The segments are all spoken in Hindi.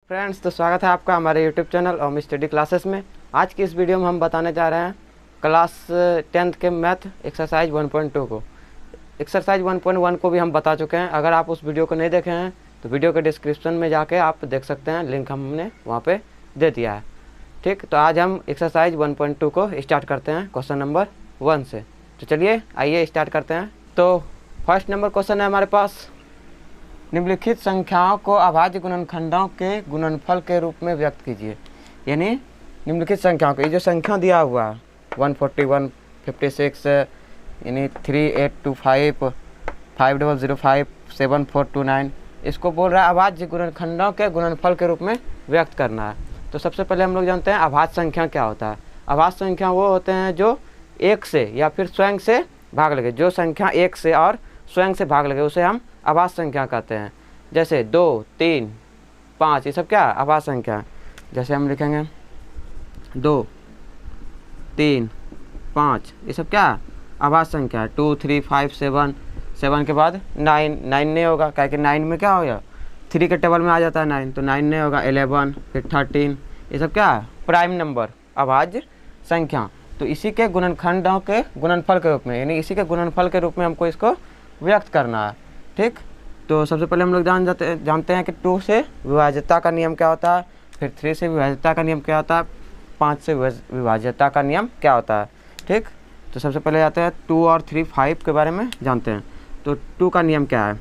फ्रेंड्स, तो स्वागत है आपका हमारे यूट्यूब चैनल और स्टडी क्लासेस में। आज की इस वीडियो में हम बताने जा रहे हैं क्लास 10th के मैथ एक्सरसाइज 1.2 को। एक्सरसाइज 1.1 को भी हम बता चुके हैं। अगर आप उस वीडियो को नहीं देखे हैं तो वीडियो के डिस्क्रिप्शन में जाके आप देख सकते हैं, लिंक हमने वहाँ पे दे दिया है। ठीक, तो आज हम एक्सरसाइज 1.2 को स्टार्ट करते हैं क्वेश्चन नंबर 1 से। तो चलिए आइए स्टार्ट करते हैं। तो फर्स्ट नंबर क्वेश्चन है हमारे पास, निम्नलिखित संख्याओं को अभाज्य गुणनखंडों के गुणनफल के रूप में व्यक्त कीजिए। यानी निम्नलिखित संख्याओं को, ये जो संख्या दिया हुआ है 141, 56, यानी 3825, 5005, 7429, इसको बोल रहा है अभाज्य गुणनखंडों के गुणनफल के रूप में व्यक्त करना है। तो सबसे पहले हम लोग जानते हैं अभाज्य संख्या क्या होता है। अभाज्य संख्या वो होते हैं जो एक से या फिर स्वयं से भाग लगे। जो संख्या एक से और स्वयं से भाग लगे उसे हम अभाज्य संख्या कहते हैं। जैसे 2, 3, 5, ये सब क्या अभाज्य संख्या है। जैसे हम लिखेंगे 2, 3, 5, ये सब क्या अभाज्य संख्या है। 2, 3, 5, 7, 7 के बाद 9 नहीं होगा, क्या कि 9 में क्या हो गया, 3 के टेबल में आ जाता है 9, तो 9 नहीं होगा। 11, फिर 13, ये सब क्या है प्राइम नंबर, अभाज्य संख्या। तो इसी के गुणनखंडों के गुणनफल के रूप में, यानी इसी के गुणनफल के रूप में हमको इसको व्यक्त करना है। ठीक, तो सबसे पहले हम लोग जानते हैं कि 2 से विभाज्यता का नियम क्या होता है, फिर 3 से विभाज्यता का नियम क्या होता है, 5 से विभाज्यता का नियम क्या होता है। ठीक, तो सबसे पहले आते हैं 2 और 3, 5 के बारे में जानते हैं। तो 2 का नियम क्या है,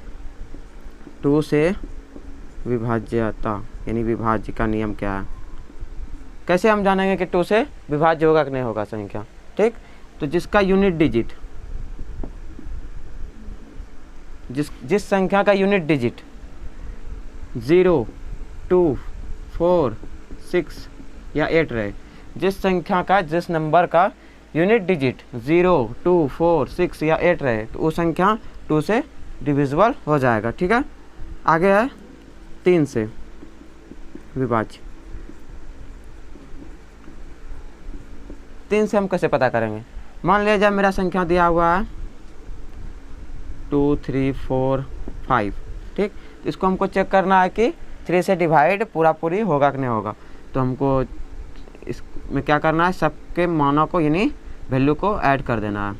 2 से विभाज्यता यानी विभाज्य का नियम क्या है। कैसे हम जानेंगे कि 2 से विभाज्य होगा कि नहीं होगा संख्या। ठीक, तो जिसका यूनिट डिजिट, जिस संख्या का यूनिट डिजिट 0, 2, 4, 6 या 8 रहे, जिस नंबर का यूनिट डिजिट 0, 2, 4, 6 या 8 रहे, तो वो संख्या 2 से डिविजिबल हो जाएगा। ठीक है, आगे है 3 से विभाज्य। 3 से हम कैसे पता करेंगे। मान लिया जाए मेरा संख्या दिया हुआ है 2, 3, 4, 5। ठीक, तो इसको हमको चेक करना है कि 3 से डिवाइड पूरी होगा कि नहीं होगा। तो हमको इसमें क्या करना है, सबके मानों को यानी वैल्यू को ऐड कर देना है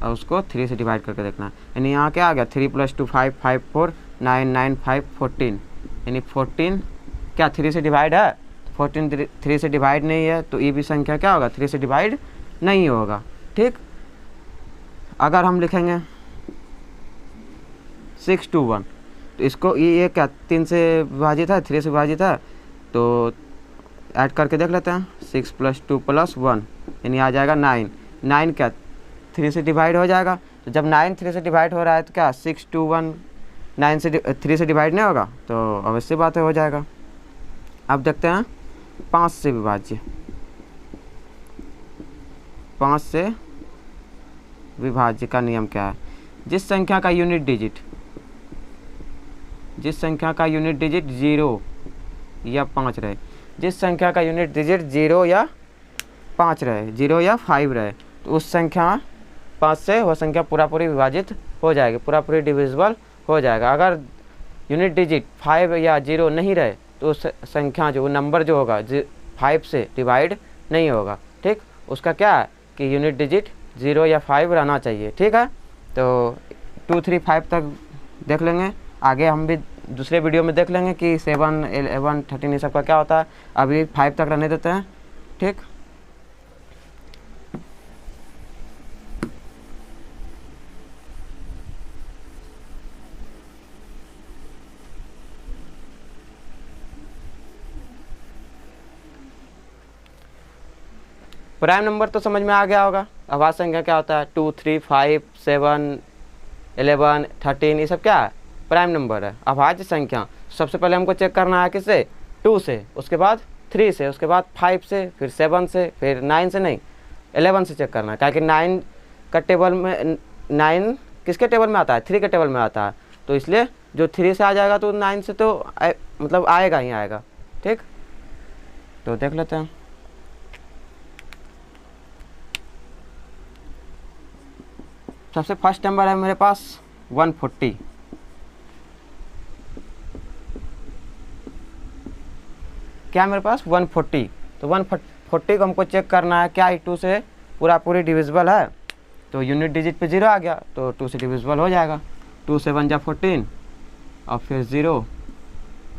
और उसको 3 से डिवाइड करके देखना है। यानी यहाँ क्या आ गया, 3 + 2 5, 5 4 9 9 5 14, यानी 14 क्या 3 से डिवाइड है। 14 3 से डिवाइड नहीं है, तो ये भी संख्या क्या होगा, 3 से डिवाइड नहीं होगा। ठीक, अगर हम लिखेंगे 6 to 1, तो इसको ये क्या 3 से विभाजित है, 3 से विभाजित है, तो ऐड करके देख लेते हैं। 6 + 2 + 1 यानी आ जाएगा 9। 9 क्या 3 से डिवाइड हो जाएगा। तो जब 9 3 से डिवाइड हो रहा है तो क्या 6 to 1 9 से 3 से डिवाइड नहीं होगा, तो अवश्य बात है हो जाएगा। अब देखते हैं 5 से विभाज्य। 5 से विभाज्य का नियम क्या है, जिस संख्या का यूनिट डिजिट 0 या 5 रहे, जिस संख्या का यूनिट डिजिट 0 या 5 रहे, 0 या 5 रहे, तो उस संख्या 5 से वह संख्या पूरी विभाजित हो जाएगी, पूरी डिविजिबल हो जाएगा। अगर यूनिट डिजिट 5 या 0 नहीं रहे तो उस संख्या जो नंबर जो होगा 5 से डिवाइड नहीं होगा। ठीक, उसका क्या है कि यूनिट डिजिट 0 या 5 रहना चाहिए। ठीक है, तो 2, 3, 5 तक देख लेंगे। आगे हम भी दूसरे वीडियो में देख लेंगे कि 7, 11, 13 ये सब का क्या होता है। अभी 5 तक रहने देते हैं। ठीक, प्राइम नंबर तो समझ में आ गया होगा। अभाज्य संख्या क्या होता है, 2, 3, 5, 7, 11, 13 ये सब क्या है प्राइम नंबर है, अभाज्य संख्या। सबसे पहले हमको चेक करना है किससे, 2 से, उसके बाद 3 से, उसके बाद 5 से, फिर 7 से, फिर 9 से नहीं 11 से चेक करना है। क्योंकि 9 का टेबल में 9 किसके टेबल में आता है, 3 के टेबल में आता है, तो इसलिए जो 3 से आ जाएगा तो 9 से तो मतलब आएगा ही आएगा। ठीक, तो देख लेते हैं। सबसे फर्स्ट नंबर है मेरे पास 140। क्या है मेरे पास 140। तो 140 को हमको चेक करना है क्या 2 से पूरी डिविजिबल है। तो यूनिट डिजिट पे 0 आ गया तो 2 से डिविजिबल हो जाएगा। 2 से 1 जा 14 और फिर 0,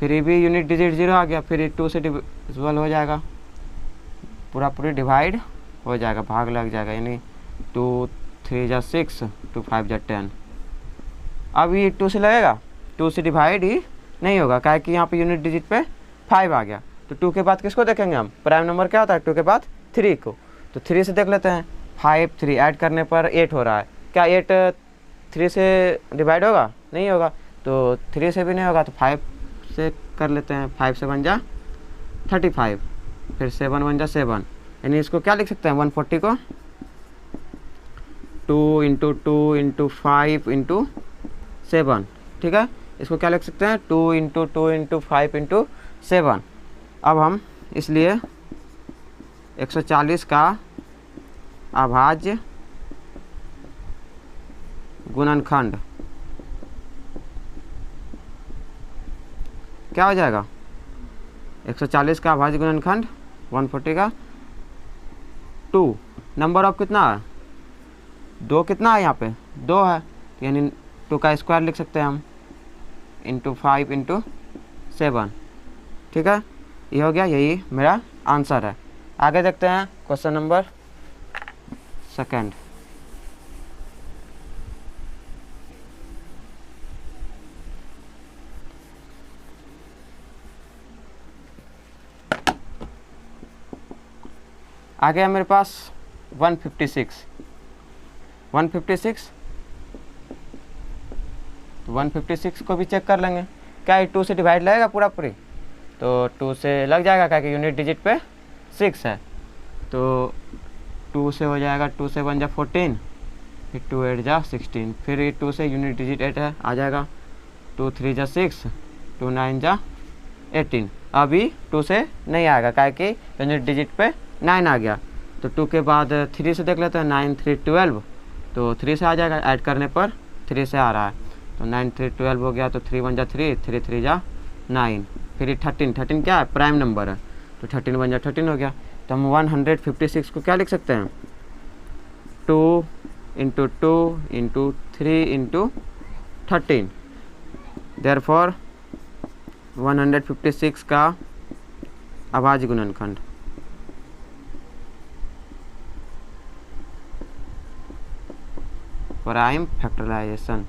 फिर ये भी यूनिट डिजिट 0 आ गया, फिर 2 से डिविजिबल हो जाएगा, पूरी डिवाइड हो जाएगा, भाग लग जाएगा, यानी 2 3 जा 6, 2 5 जा 10। अब ये 2 से लगेगा, 2 से डिवाइड ही नहीं होगा, क्या कि यहाँ पे यूनिट डिजिट पे 5 आ गया। तो 2 के बाद किसको देखेंगे हम, प्राइम नंबर क्या होता है 2 के बाद 3 को। तो 3 से देख लेते हैं, 5 3 ऐड करने पर 8 हो रहा है, क्या 8 3 से डिवाइड होगा, नहीं होगा। तो 3 से भी नहीं होगा तो 5 से कर लेते हैं, 5 से 1 जा 35, फिर 7 1 जा 7, यानी इसको क्या लिख सकते हैं 140 को 2 इंटू 2 इंटू 5 इंटू 7, ठीक है। इसको क्या लिख सकते हैं 2 इंटू 2 इंटू 5 इंटू 7। अब हम इसलिए 140 का अभाज्य गुणनखंड क्या हो जाएगा, 140 का अभाज्य गुणनखंड 140 का 2, नंबर ऑफ कितना है 2, कितना है यहाँ पे 2 है, यानी 2 का स्क्वायर लिख सकते हैं हम, इंटू 5 इंटू 7, ठीक है। ये हो गया, यही मेरा आंसर है। आगे देखते हैं क्वेश्चन नंबर 2। आगे है मेरे पास 156। 156 को भी चेक कर लेंगे, क्या ये 2 से डिवाइड लगेगा पूरी। तो 2 से लग जाएगा, क्या कि यूनिट डिजिट पे 6 है। तो 2 से हो जाएगा, 2 से 1 जा 14, फिर 2 8 जा 16, फिर ये 2 से यूनिट डिजिट 8 है आ जाएगा, 2 3 जा 6, 2 9 जा 18। अभी 2 से नहीं आएगा, क्या कि यूनिट डिजिट पे 9 आ गया। तो 2 के बाद 3 से देख लेते हैं, 9 3 12, तो 3 से आ जाएगा, ऐड करने पर 3 से आ रहा है। तो 9 3 12 हो गया, तो 3 1 जा 3, 3 3 जा 9, फिर 13 क्या है प्राइम नंबर है, तो 13 1 जा 13 हो गया। तो हम 156 को क्या लिख सकते हैं 2 इंटू 2 इंटू 3 इंटू 13। देयरफॉर 156 का अभाज्य गुणनखंड प्राइम फैक्टराइजेशन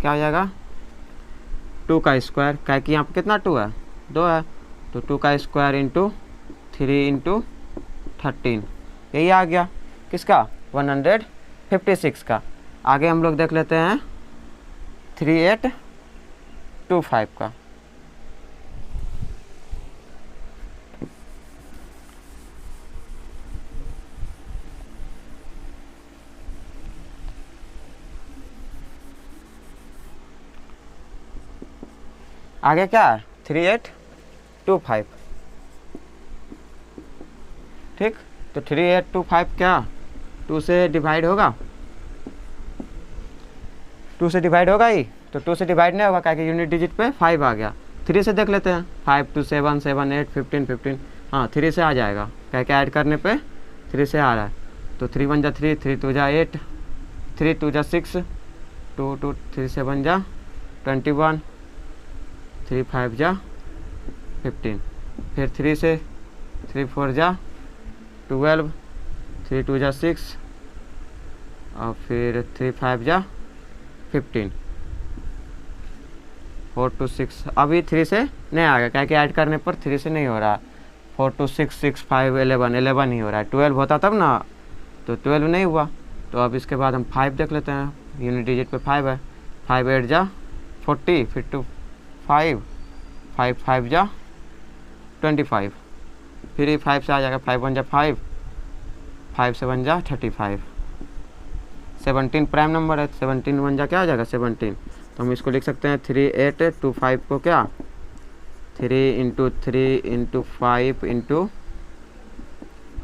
क्या हो जाएगा 2 का स्क्वायर, क्या कि यहाँ पे कितना 2 है 2 है, तो 2 का स्क्वायर इंटू 3 इंटू 13, यही आ गया किसका 156 का। आगे हम लोग देख लेते हैं 3825 का। आगे क्या है 3825, ठीक। तो 3825 क्या 2 से डिवाइड होगा, 2 से डिवाइड होगा ही, तो 2 से डिवाइड नहीं होगा, क्या कि यूनिट डिजिट पे 5 आ गया। 3 से देख लेते हैं, 5 2 7 7 8 15 15, हाँ 3 से आ जाएगा, क्या क्या ऐड करने पे 3 से आ रहा है। तो 3 1 जा 3, 3 2 जा 8, 3 2 जा 6, 2 2 3 7 जा 21, 3 5 जा 15, फिर 3 से 3 4 जा 12, 3 2 जा 6 और फिर 3 5 जा 15, 4 2 6। अभी 3 से नहीं आ गया, क्या कि ऐड करने पर 3 से नहीं हो रहा। 4 2 6 6 5 11 11 ही हो रहा है, 12 होता तब ना, तो 12 नहीं हुआ। तो अब इसके बाद हम 5 देख लेते हैं, यूनिट डिजिट पे 5 है, 5 8 जा 40, फिर 2 5 5 5 जा 25, फिर ये 5 से आ जाएगा, 5 1 जा 5, 5 से 1 जा 35, 17 प्राइम नंबर है, 17 1 जा क्या आ जाएगा 17। तो हम इसको लिख सकते हैं 3825 को क्या 3 इंटू 3 इंटू 5 इंटू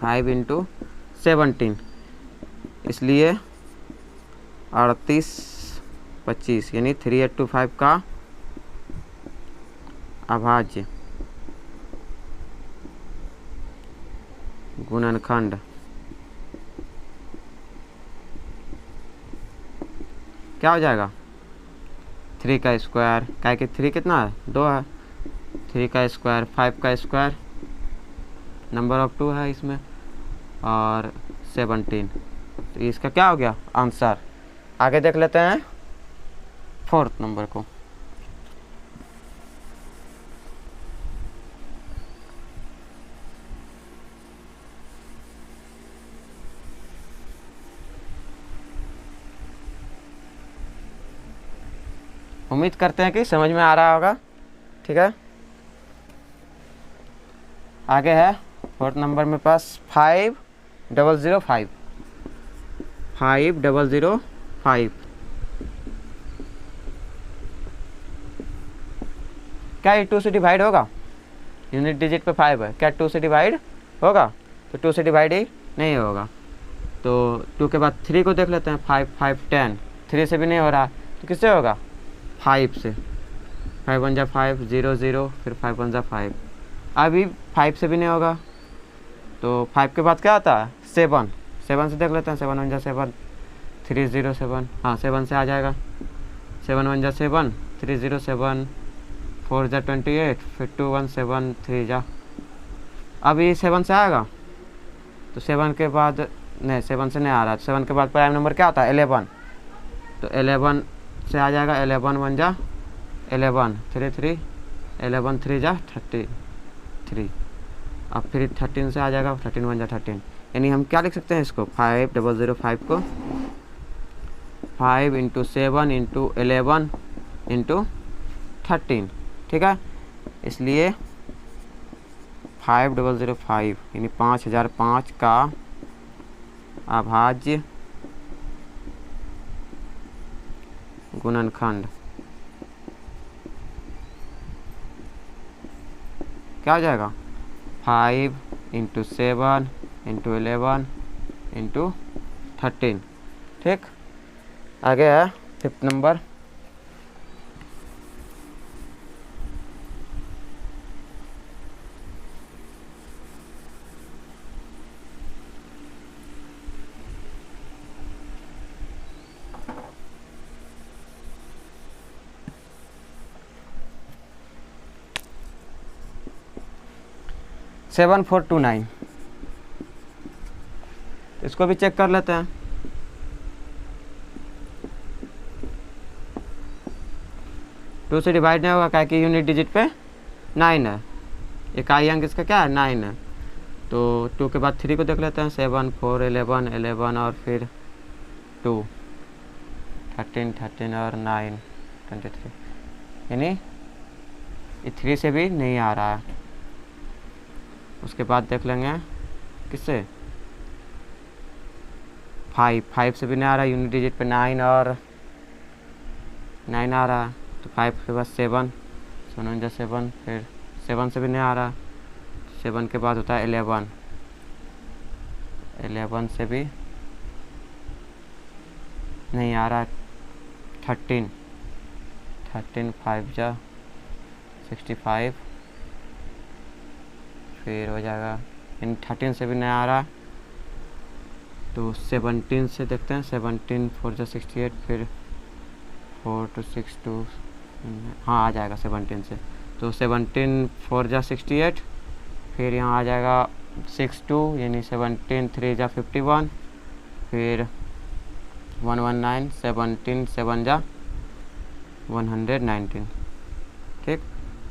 5 इंटू 17, इसलिए 38 25, यानी 3825 का अभाज्य गुणनखंड क्या हो जाएगा 3 का स्क्वायर, क्या कि 3 कितना है 2 है, 3 का स्क्वायर 5 का स्क्वायर, नंबर ऑफ 2 है इसमें, और 17। तो इसका क्या हो गया आंसर। आगे देख लेते हैं 4th नंबर को। उम्मीद करते हैं कि समझ में आ रहा होगा। ठीक है, आगे है 4th नंबर में पास 5005। 5005 क्या ये 2 से डिवाइड होगा। यूनिट डिजिट पे 5 है, क्या 2 से डिवाइड होगा। तो 2 से डिवाइड ही नहीं होगा। तो 2 के बाद 3 को देख लेते हैं। 5 5 10, 3 से भी नहीं हो रहा, तो किससे होगा 5 से। 5 1 जा 5 0 0, फिर 5 1 जा 5। अभी 5 से भी नहीं होगा, तो 5 के बाद क्या आता है 7। 7 से देख लेते हैं। 7 1 जा 7, 3 0 7, हाँ 7 से आ जाएगा। 7 1 जा 7, 3 0 7, 4 जा 28, फिर 2 1 7 3 जा। अभी 7 से आएगा, तो 7 के बाद नहीं, 7 से नहीं आ रहा। 7 के बाद प्राइम नंबर क्या आता है 11, तो 11 से आ जाएगा। 11 1 जा 11, 3 3, 11 3 जा 33। अब फिर 13 से आ जाएगा। 13 1 जा 13, यानी हम क्या लिख सकते हैं इसको 5005 को 5 × 7 × 11 × 13। ठीक है, इसलिए 5005 यानी 5005 का अभाज्य गुणनखंड क्या हो जाएगा 5 × 7 × 11 × 13। ठीक, आगे है 5th नंबर। सेवन 4 2 9, इसको भी चेक कर लेते हैं। टू से डिवाइड नहीं होगा, क्या कि यूनिट डिजिट पे 9 है। इकाई अंक इसका क्या है 9 है। तो 2 के बाद 3 को देख लेते हैं। 7 4 11 11 और फिर 2 13 13 और 9 23, यानी ये 3 से भी नहीं आ रहा है। उसके बाद देख लेंगे किससे 5 से भी नहीं आ रहा। यूनिट डिजिट पे 9 और 9 आ रहा है। तो 5 के बाद 7 7 जा 7, फिर 7 से भी नहीं आ रहा। 7 के बाद होता है 11, 11 से भी नहीं आ रहा। 13 5 जा 65, फिर हो जाएगा इन 13 से भी नहीं आ रहा। तो 17 से देखते हैं। 17 4 जा 68, फिर 4 2 6 2, हाँ आ जाएगा 17 से। तो 17 4 जा 68, फिर यहाँ आ जाएगा 6 2, यानी 17 3 जा 51, फिर 119, 17 7 जा 119। ठीक,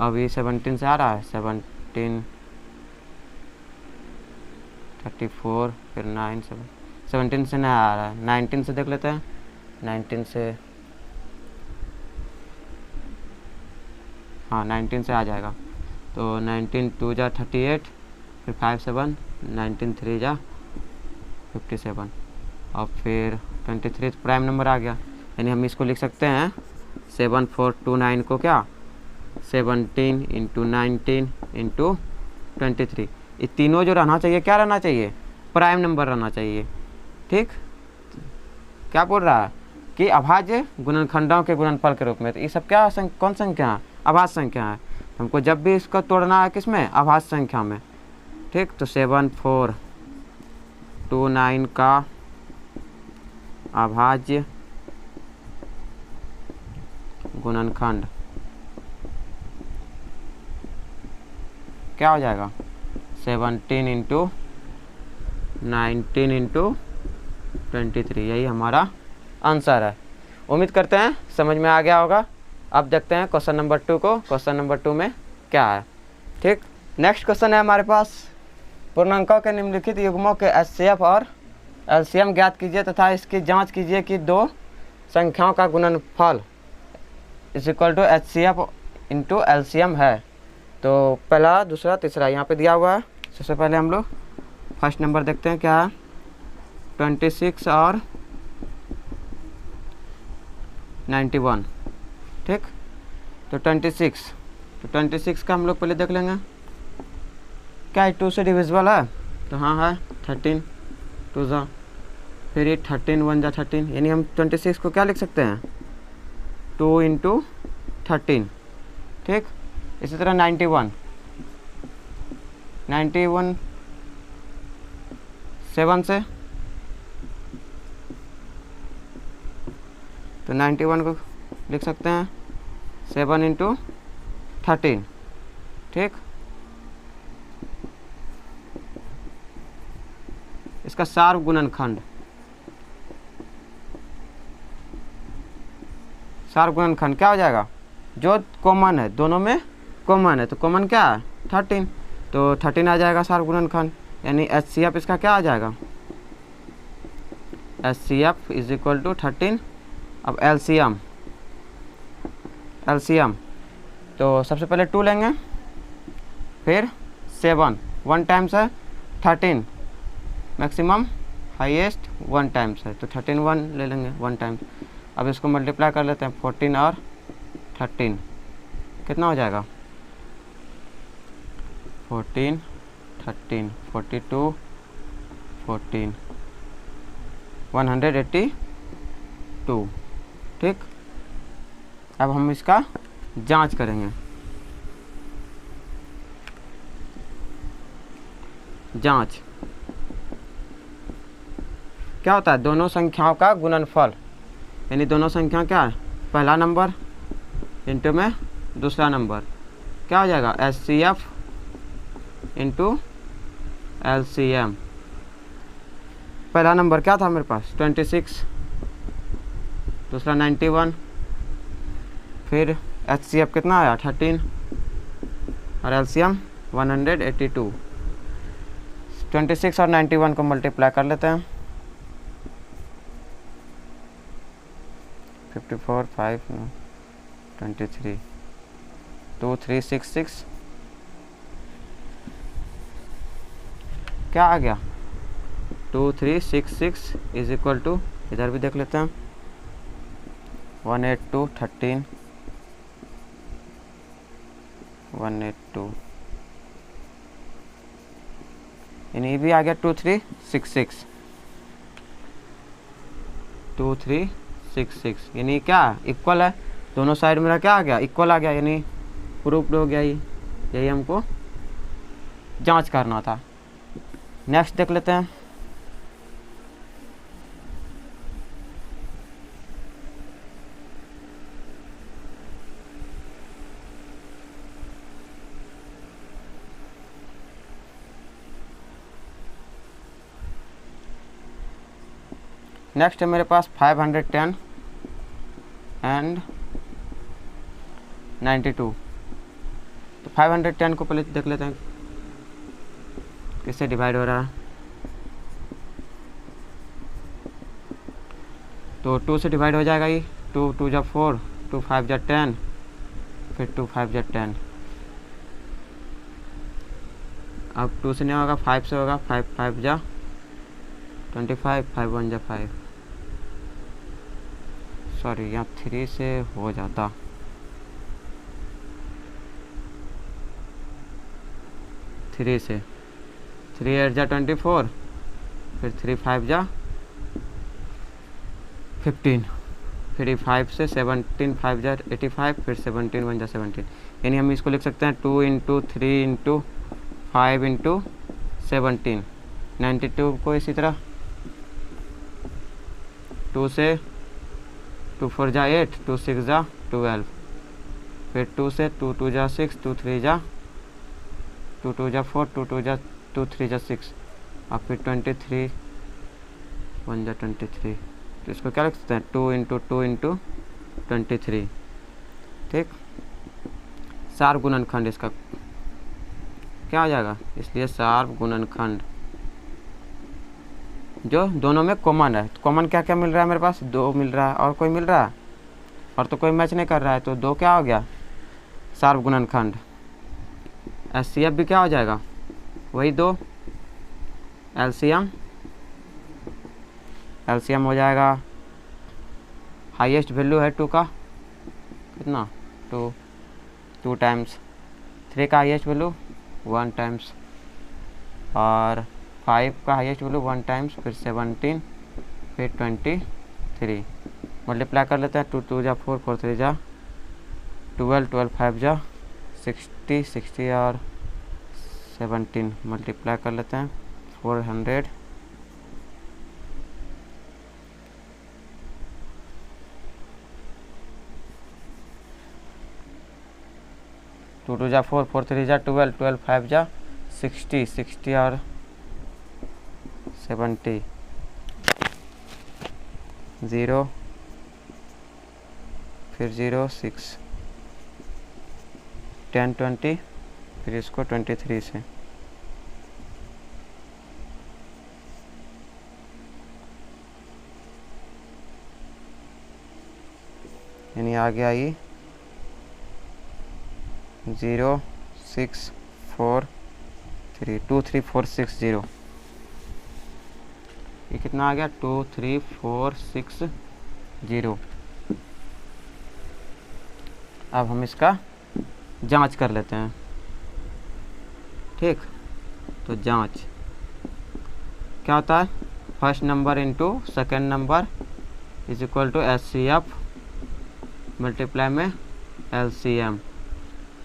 अभी 17 से आ रहा है। 17 34, फिर 9 7, 17 से नहीं आ रहा है। 19 से देख लेते हैं। 19 से, हाँ 19 से आ जाएगा। तो 19 2 जा 38, फिर 5 7, 19 3 जा 57, और फिर 23 प्राइम नंबर आ गया। यानी हम इसको लिख सकते हैं 7429 को क्या 17 × 19 × 23। ये तीनों जो रहना चाहिए क्या रहना चाहिए प्राइम नंबर रहना चाहिए। ठीक, क्या बोल रहा है कि अभाज्य गुणनखंडों के गुणनफल के रूप में। तो ये सब क्या कौन संख्या है अभाज्य संख्या है। हमको जब भी इसको तोड़ना है किस में अभाज्य संख्या में। ठीक, तो 7 4 29 का अभाज्य गुणनखंड क्या हो जाएगा? 17 इंटू 19 इंटू 23। यही हमारा आंसर है। उम्मीद करते हैं समझ में आ गया होगा। अब देखते हैं क्वेश्चन नंबर 2 को। क्वेश्चन नंबर 2 में क्या है, ठीक। नेक्स्ट क्वेश्चन है हमारे पास, पूर्णांकों के निम्नलिखित युग्मों के एचसीएफ और एलसीएम ज्ञात कीजिए तथा इसकी जांच कीजिए कि दो संख्याओं का गुणनफल is equal to HCF into LCM है। तो पहला, दूसरा, तीसरा यहाँ पे दिया हुआ है। सबसे पहले हम लोग फर्स्ट नंबर देखते हैं क्या है, 26 और 91, ठीक। तो 26 का हम लोग पहले देख लेंगे क्या है, 2 से डिविजिबल है, तो हाँ है 13 2 जा, फिर ये 13 1 जा 13, यानी हम 26 को क्या लिख सकते हैं, 2 इंटू 13, ठीक। इसी तरह 91 7 से, तो 91 को लिख सकते हैं 7 इंटू 13, ठीक। इसका सार्व गुणनखंड, क्या हो जाएगा, जो कॉमन है, दोनों में कॉमन है, तो कॉमन क्या है 13, तो 13 आ जाएगा सार्व गुणनखंड, यानी एचसीएफ इसका क्या आ जाएगा, एचसीएफ इज इक्वल टू 13। अब एलसीएम, तो सबसे पहले 2 लेंगे, फिर 7 1 टाइम्स है, 13 मैक्सिमम हाईएस्ट 1 टाइम्स है, तो 13 1 ले लेंगे 1 टाइम्स। अब इसको मल्टीप्लाई कर लेते हैं, 14 और 13 कितना हो जाएगा, 14 13 42 14 182, ठीक। अब हम इसका जांच करेंगे। जांच क्या होता है, दोनों संख्याओं का गुणनफल, यानी दोनों संख्या क्या है, पहला नंबर इंटू में दूसरा नंबर, क्या हो जाएगा, एचसीएफ इंटू एलसीएम। पहला नंबर क्या था मेरे पास 26, दूसरा 91, फिर एचसीएफ कितना आया 13 और एलसीएम 182। 26 और 91 को मल्टीप्लाई कर लेते हैं, 54 5 23 2366 क्या आ गया, 2366 इज इक्वल टू, इधर भी देख लेते हैं, 182 13 182, यानी ये भी आ गया 2366 2366, यानी क्या इक्वल है, दोनों साइड मेरा क्या आ गया, इक्वल आ गया, यानी प्रूफ्ड हो गया। यही हमको जांच करना था। नेक्स्ट देख लेते हैं, नेक्स्ट है मेरे पास 510 एंड 92। तो 510 को पहले देख लेते हैं किससे डिवाइड हो रहा है, तो 2 से डिवाइड हो जाएगा ये, 2 2 जा 4, 2 5 जा 10, फिर 2 5 जा 10, अब 2 से नहीं होगा 5 से होगा, 5 5 जा 25, 5 1 जा 5, सॉरी यहाँ 3 से हो जाता, 3 से, 3 8 जा 24, फिर 3 5 जा 15, फिर 5 से 17 5 जा 85, फिर 17 1 जा 17, यानी हम इसको लिख सकते हैं 2 इंटू 3 इंटू 5 इंटू 17, 92 को इसी तरह 2 से 2 4 जा 8, 2 6 जा 12, फिर 2 से 2 2 जा 6, 2 3 जा 2 2 जा 4, 2 2 जा 2 3 जा 6, और फिर 23 1 जा 23। तो इसको क्या लिख सकते हैं 2 इंटू 2 इंटू 23। ठीक, शार्प गुणनखंड इसका क्या हो जाएगा, इसलिए शार्प गुणनखंड जो दोनों में कॉमन है। तो कॉमन क्या क्या मिल रहा है मेरे पास, 2 मिल रहा है, और कोई मिल रहा है, और तो कोई मैच नहीं कर रहा है, तो 2 क्या हो गया शार्प गुणनखंड। एचसीएफ भी क्या हो जाएगा, वही 2। एलसीएम हो जाएगा, हाईएस्ट वैल्यू है 2 का, कितना 2 टाइम्स, 3 का हाईएस्ट वैल्यू 1 टाइम्स, और 5 का हाईएस्ट वैल्यू 1 टाइम्स, फिर 17, फिर 23। मल्टीप्लाई कर लेते हैं, 2 2 जा 4, 4 3 जा 12, 12 5 जा 60, 60 और 17 मल्टीप्लाई कर लेते हैं 400, 2 2 जा 4, 4 3 जा 12, 12 5 जा 60, 60 और 70, 0 फिर 0 6 10 20, फिर इसको 23 से, यानी आ गया ये 0 6 4 3 2 3 4 6 0। ये कितना आ गया 2 3 4 6 0। अब हम इसका जांच कर लेते हैं। ठीक, तो जांच क्या होता है, first number into second number is equal to HCF multiply में एलसीएम।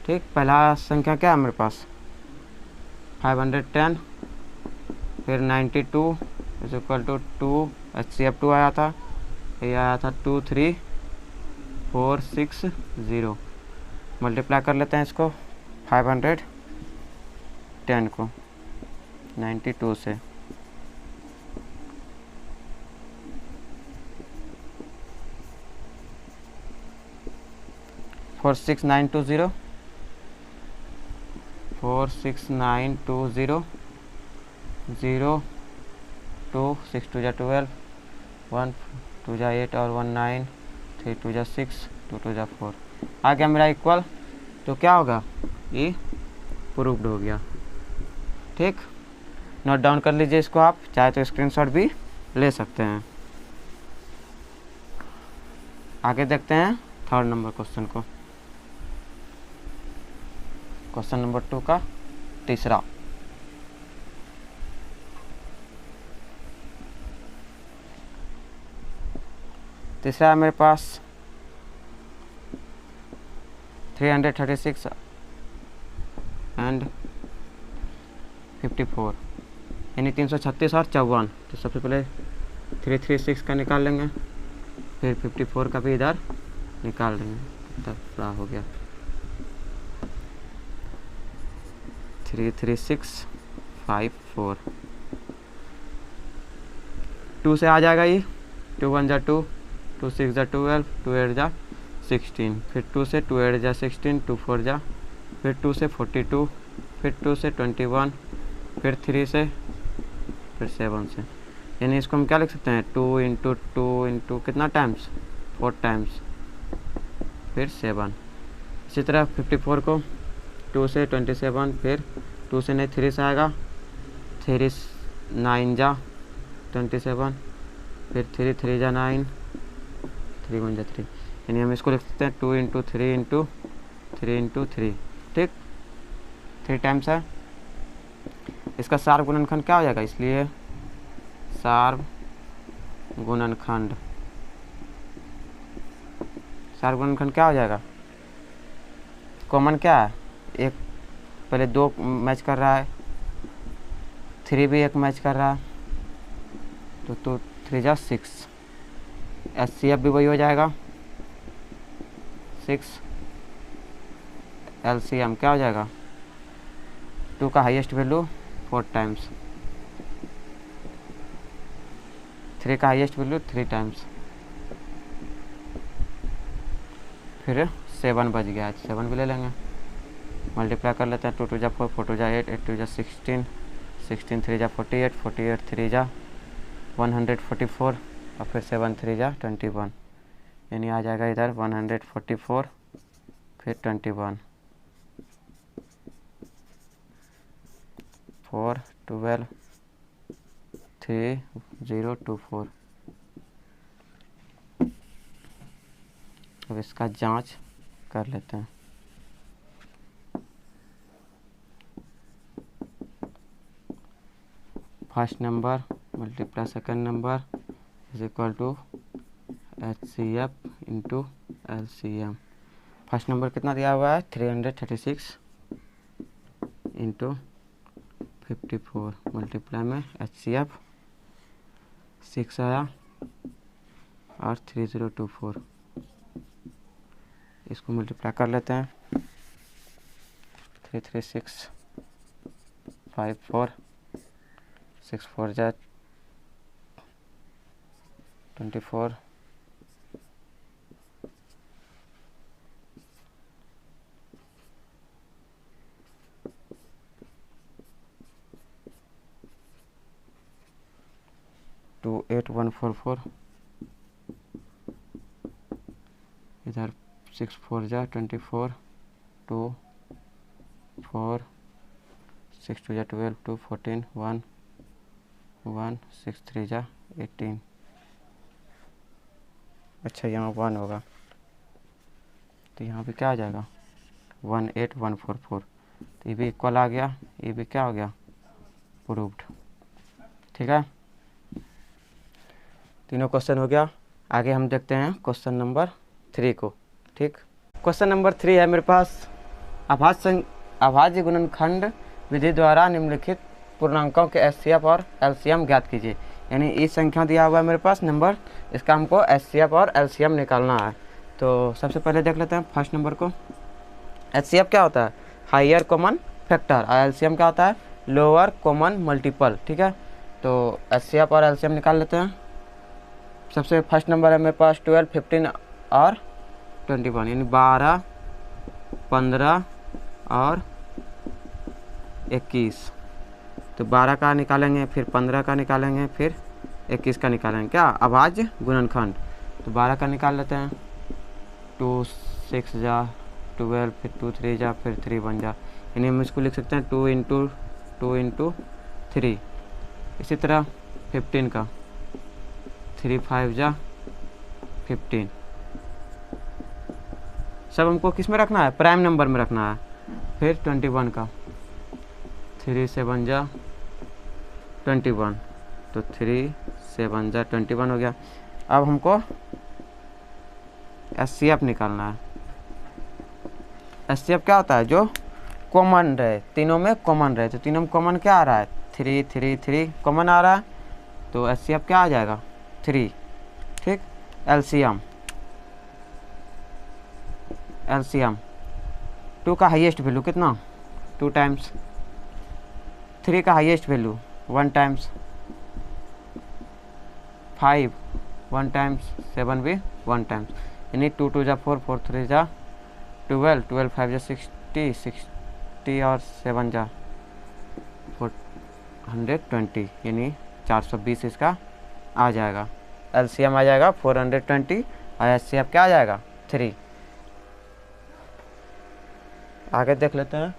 ठीक, पहला संख्या क्या है मेरे पास 510, फिर 92 इज इक्वल टू 2, एचसीएफ 2 आया था, ये आया था 2 3 4 6 0। मल्टीप्लाई कर लेते हैं इसको 510 को 92 से, four six nine two zero 46920 0 2 6 2 जा 12 1 2 जा 8 और 1 9 3 2 जा 6 2 2 जा 4 आ गया मेरा इक्वल। तो क्या होगा, ये प्रूव्ड हो गया। ठीक, नोट डाउन कर लीजिए इसको, आप चाहे तो स्क्रीनशॉट भी ले सकते हैं। आगे देखते हैं थर्ड नंबर क्वेश्चन को, क्वेश्चन नंबर 2 का तीसरा। तीसरा है मेरे पास 336 एंड 54 यानी 336 और 54। तो सबसे पहले 336 का निकाल लेंगे, फिर 54 का भी इधर निकाल लेंगे, तब पूरा हो गया 33654। 2 से आ जाएगा ये, 2 1 जा 2, 2 6 जा 12, 2 8 जा 16, फिर 2 से 2 8 जा 16, 2 4 जा, फिर 2 से 42, फिर 2 से 21, फिर 3 से, फिर 7 से। यानी इसको हम क्या लिख सकते हैं 2 इंटू 2 इंटू कितना टाइम्स 4 टाइम्स, फिर 7। इसी तरह 54 को 2 से 27, फिर 2 से नहीं 3 से आएगा, 3 9 जा 27, फिर 3 3 जा 9, 3 1 जा 3। यानी हम इसको लिख सकते हैं 2 इंटू 3 इंटू 3 इंटू 3। ठीक, 3 टाइम्स है। इसका सार गुणनखंड क्या हो जाएगा, इसलिए सार गुणनखंड, सार गुणनखंड क्या हो जाएगा, कॉमन क्या है, एक पहले 2 मैच कर रहा है, 3 भी एक मैच कर रहा है, तो 3 जा 6, HCF भी वही हो जाएगा 6, LCM क्या हो जाएगा 2 का हाईएस्ट वैल्यू 4 टाइम्स, 3 का हाईएस्ट वैल्यू 3 टाइम्स, फिर 7 बच गया, 7 भी ले लेंगे, मल्टीप्लाई कर लेते हैं, 2 2 जा 4, 4 2 जा 8, 8 2 जा 16, 16 3 जा 48, 48 3 जा 144 और फिर 7 3 जा 21, यानी आ जाएगा इधर 144 फिर 21, 4 12 3 0 2 4। अब इसका जांच कर लेते हैं। First number multiply second number is equal to HCF into LCM। First number कितना दिया हुआ है 336 इंटू 54, मल्टीप्लाई में HCF 6 आया और 3024, इसको मल्टीप्लाई कर लेते हैं, 336 54 6 4 जा 24, 28144, इधर 6 4 जा 24, 2 4 6 2 जा 12, 2 14 1 1 6 3 जा 18। अच्छा यहाँ 1 होगा तो यहाँ पे क्या आ जाएगा 18144, तो ये भी इक्वल आ गया, ये भी क्या हो गया प्रूव्ड। ठीक है, तीनों क्वेश्चन हो गया। आगे हम देखते हैं क्वेश्चन नंबर 3 को। ठीक, क्वेश्चन नंबर 3 है मेरे पास, अभाज्य गुणनखंड विधि द्वारा निम्नलिखित पूर्णांकों के HCF और LCM ज्ञात कीजिए। यानी इस संख्या दिया हुआ है मेरे पास नंबर, इसका हमको HCF और LCM निकालना है। तो सबसे पहले देख लेते हैं फर्स्ट नंबर को। HCF क्या होता है हायर कॉमन फैक्टर और LCM क्या होता है लोअर कॉमन मल्टीपल। ठीक है, तो HCF और LCM निकाल लेते हैं। सबसे फर्स्ट नंबर है मेरे पास 12 15 और 21, यानी 12 15 और 21। तो 12 का निकालेंगे, फिर 15 का निकालेंगे, फिर 21 का निकालेंगे, क्या अभाज्य गुणनखंड। तो 12 का निकाल लेते हैं, 2 6 जा 12, फिर 2 3 जा, फिर 3 1 जा, यानी हम इसको लिख सकते हैं 2 इंटू 3। इसी तरह 15 का 3 5 जा 15, सब हमको किस में रखना है प्राइम नंबर में रखना है। फिर 21 का 3 7 जा 21, तो 3 7 जा 21 हो गया। अब हमको HCF निकालना है। HCF क्या होता है जो कॉमन रहे, तीनों में कॉमन रहे। तो तीनों में कॉमन क्या आ रहा है 3 3 3 कॉमन आ रहा है, तो HCF क्या आ जाएगा 3। ठीक, LCM 2 का हाईएस्ट वैल्यू कितना 2 टाइम्स, 3 का हाईएस्ट वैल्यू 1 टाइम्स, 5 1 टाइम्स, 7 भी 1 टाइम्स, यानी 2 2 जा 4 4 3 जा 12 12 5 जा 60 60 और 7 जा 420, यानी 420 इसका आ जाएगा। LCM आ जाएगा 420 और HCF क्या आ जाएगा 3। आगे देख लेते हैं।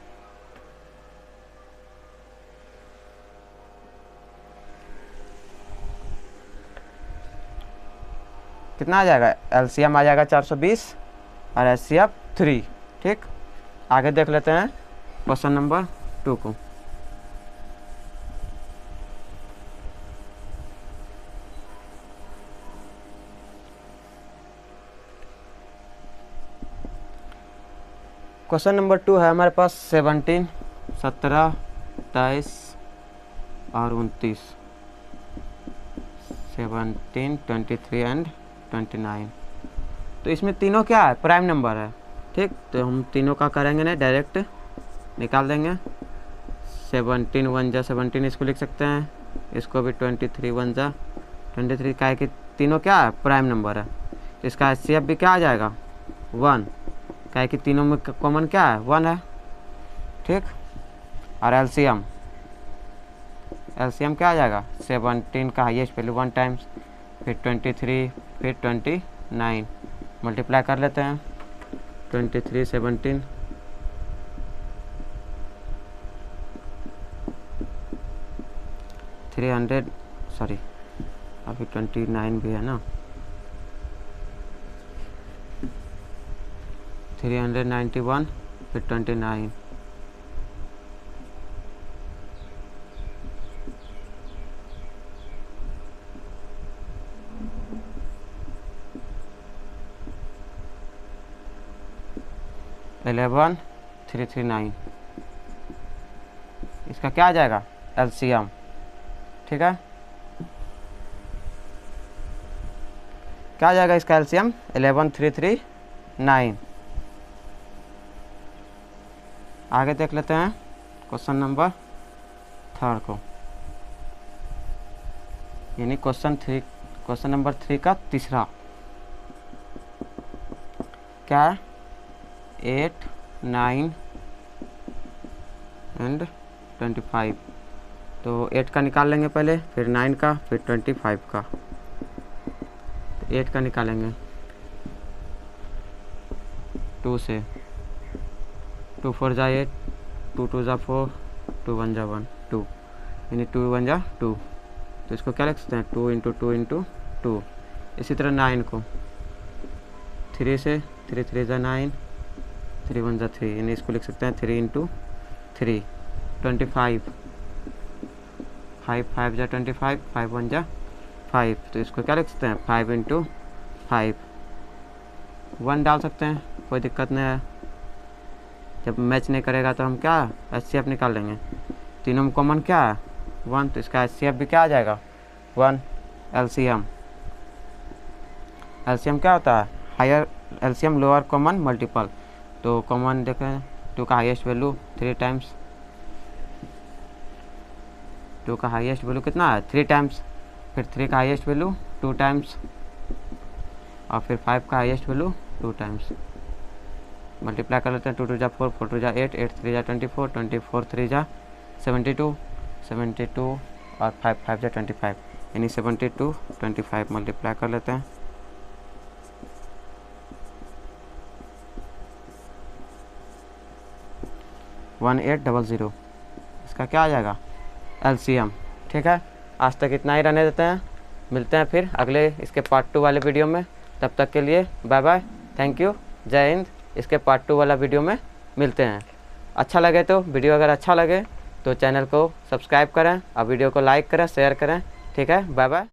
कितना आ जाएगा LCM आ जाएगा 420 और HCF 3। ठीक, आगे देख लेते हैं क्वेश्चन नंबर 2 को। क्वेश्चन नंबर 2 है हमारे पास 17 17 23 और 29, 17, 23 एंड 29। तो इसमें तीनों क्या है, प्राइम नंबर है। ठीक, तो हम तीनों का करेंगे ना, डायरेक्ट निकाल देंगे। 17 1 जा 17, इसको लिख सकते हैं। इसको भी 23 1 जा 23, का है कि तीनों क्या है, प्राइम नंबर है। तो इसका HCF भी क्या आ जाएगा, 1, का है कि तीनों में कॉमन क्या है, 1 है। ठीक, और LCM क्या आ जाएगा, 17 का हाईएस्ट वैल्यू 1 टाइम्स, फिर 23, फिर 29, मल्टीप्लाई कर लेते हैं। 23 17, सॉरी अभी 29 भी है ना, 391, फिर 29, $11 339, इसका क्या आ जाएगा, LCM। ठीक है, क्या आ जाएगा इसका LCM, 11 339। आगे देख लेते हैं क्वेश्चन नंबर 3 को, यानी क्वेश्चन नंबर 3 का तीसरा क्या है, 8 9 एंड 25। तो 8 का निकाल लेंगे पहले, फिर 9 का, फिर 25 का। तो 8 का निकालेंगे 2 से, 2 4 जा 8, 2 2 जा 4, 2 1 जा 1 2, यानी 2 1 जा 2। तो इसको क्या लिख सकते हैं, 2 इंटू 2 इंटू 2। इसी तरह 9 को 3 से, 3 3 जा 9, 3 1 जा 3, यानी इसको लिख सकते हैं 3 इंटू 3। 25, 5 5 जा 25, 5 1 जा 5। तो इसको क्या लिख सकते हैं, 5 इंटू 5। 1 डाल सकते हैं, कोई दिक्कत नहीं है। जब मैच नहीं करेगा तो हम क्या HCF निकाल लेंगे। तीनों में कॉमन क्या है, 1, तो इसका HCF भी क्या आ जाएगा, 1। LCM क्या होता है, higher LCM lower common multiple. तो कॉमन देखें, 2 का हाईएस्ट वैल्यू 3 टाइम्स, 2 का हाईएस्ट वैल्यू कितना है, 3 टाइम्स, फिर 3 का हाईएस्ट वैल्यू 2 टाइम्स, और फिर 5 का हाईएस्ट वैल्यू 2 टाइम्स। मल्टीप्लाई कर लेते हैं, 2 2 जा 4, 4 2 जा 8, 8 3 जा 24, 24 3 जा 72, 72 और 5 5 जा 25, यानी 72 25। मल्टीप्लाई कर लेते हैं, 1800। इसका क्या आ जाएगा, LCM। ठीक है, आज तक इतना ही रहने देते हैं, मिलते हैं फिर अगले इसके पार्ट 2 वाले वीडियो में। तब तक के लिए बाय बाय, थैंक यू, जय हिंद। इसके पार्ट 2 वाला वीडियो में मिलते हैं। अच्छा लगे तो, वीडियो अगर अच्छा लगे तो चैनल को सब्सक्राइब करें और वीडियो को लाइक करें, शेयर करें। ठीक है, बाय बाय।